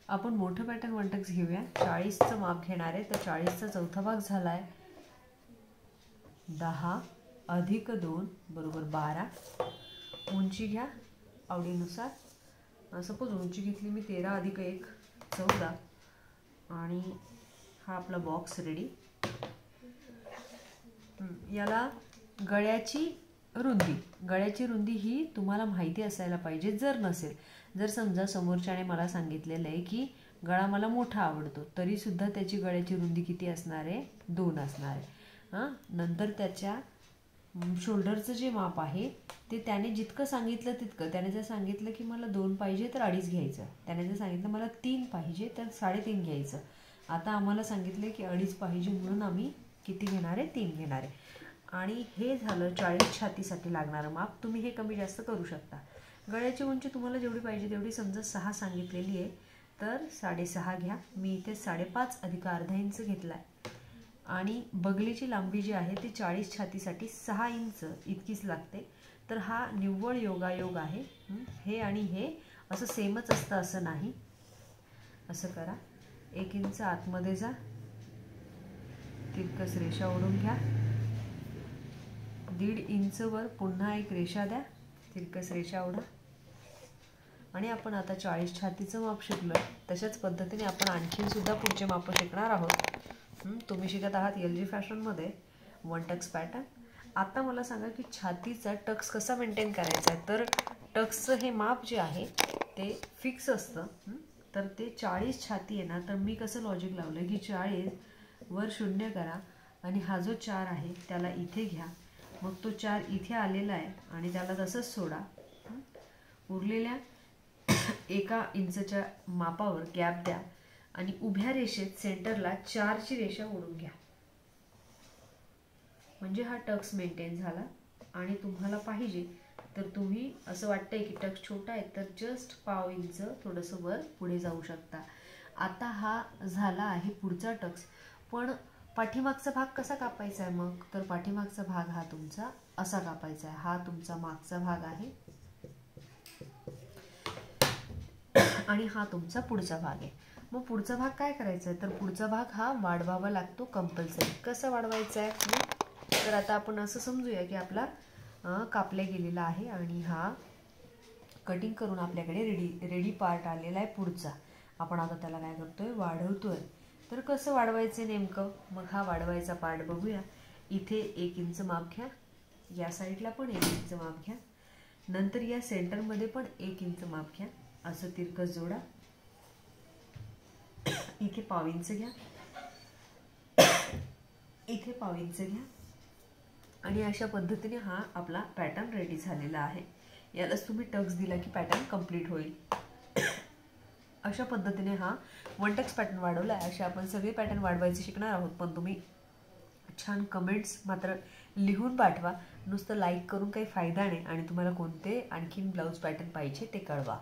आपण मोठं pattern 1 Tux घेऊया. 40चं माप घेणार आहे. तर 40चा चौथा भाग झाला आहे 10 अधिक 2 बरोबर 12. उंची घ्या आवडीनुसार. सपोज उंची घेतली मी 13 अधिक 1 14. आणि हा आपला बॉक्स रेडी. याला गळ्याची रुंदी ही तुम्हाला माहिती असायला पाहिजे. जर नसेल, जर समजा समोरच्याने मला सांगितलेलं आहे की गळा मला मोठा आवडतो, तरीसुद्धा त्याची गळ्याची रुंदी किती असणार आहे? 2 असणार आहे. नंतर त्याच्या शोल्डरचं जे माप आहे ते त्याने जितकं सांगितलं तितकं. त्याने जर सांगितलं की मला 2 पाहिजे तर 2.5 घ्यायचं. त्याने जर सांगितलं मला 3 पाहिजे तर 3.5 घ्यायचं. आता आम्हाला सांगितलं की 2.5 पाहिजे म्हणून आम्ही किती घेणार आहे? 3 घेणार आहे. आणि हे झालं 40 छातीसाठी लागणारं माप. तुम्ही हे कमी जास्त करू शकता. गळ्याची उंची तुम्हाला जेवढी पाहिजे तेवढी, समजा 6 सांगितलेली आहे तर 6.5 घ्या. मी इथे 5.5 अधिक अर्धा इंच घेतला आहे. आणि बगलीची लांबी जी आहे ती 40 छातीसाठी 6 इंच इतकीच लागते. तर हा निव्वळ योगायोग आहे. हे आणि हे असं सेमच असतं असं नाही. असं करा, 1 इंच आतमध्ये जा, तिरकस रेषा ओढून घ्या. 1.5 इंच वर पुन्हा एक रेषा द्या, तिरकस रेषा ओढा. आणि आपण आता 40 छातीचं माप शिकलोय. तशाच पद्धतीने आपण आणखीन सुद्धा पुढचे माप शिकणार आहोत. तुम्ही शिकत आहात LG फॅशनमध्ये 1 टक्स पॅटर्न. आता मला सांगा की छातीचा टक्स कसा मेंटेन करायचा आहे. तर टक्सचं हे माप जे आहे ते फिक्स असतं. तर ते 40 छाती आहे ना, तर मी कसं लॉजिक लावलं की 40 वर 0 करा आणि हा जो 4 आहे त्याला इथे घ्या. मग तो 4 इथे आलेला आहे आणि त्याला तसंच सोडा. उरलेल्या 1 इंचच्या मापावर गॅप द्या आणि उभ्या रेषेत सेंटरला 4ची रेषा ओढून घ्या. म्हणजे हा टक्स मेंटेन झाला. आणि तुम्हाला पाहिजे तर तुम्ही असं वाटतंय की टक्स छोटा आहे तर जस्ट 1/2 इंच थोडंसं वर पुढे जाऊ शकता. आता हा झाला आहे पुढचा टक्स. पण पाठीमागचा भाग कसा कापायचा आहे मग? तर पाठीमागचा भाग हा तुमचा असा कापायचा आहे. हा तुमचा मागचा भाग आहे आणि हा तुमचा पुढचा भाग आहे. मग पुढचा भाग काय करायचा आहे? तर पुढचा भाग हा वाढवावा लागतो कंपल्सरी. कसा वाढवायचा आहे? तर आता आपण असं समजूया की आपला कापला गेलेला आहे आणि हा कटिंग करून आपल्याकडे रेडी पार्ट आलेला आहे पुढचा. आपण आता त्याला काय करतोय? वाढवतोय. तर कसं वाढवायचं नेमकं? मग हा वाढवायचा पार्ट बघूया. इथे 1 इंच माप घ्या, या साईडला पण 1 इंच माप घ्या, नंतर या सेंटरमध्ये पण 1 इंच माप घ्या. असं तिरकस जोडा. इथे 1/2 इंच घ्या, इथे 1/2 इंच घ्या. आणि अशा पद्धतीने हा आपला पॅटर्न रेडी झालेला आहे. यालाच तुम्ही टक्स दिला की पॅटर्न कंप्लीट होईल. अशा पद्धतीने हा 1 टक्स पॅटर्न वाढवला आहे. असे आपण सगळे पॅटर्न वाढवायचे शिकणार आहोत. पण तुम्ही छान कमेंट्स मात्र लिहून पाठवा. नुसतं लाईक करून काही फायदा नाही. आणि तुम्हाला कोणते आणखीन ब्लाऊज पॅटर्न पाहिजे ते कळवा.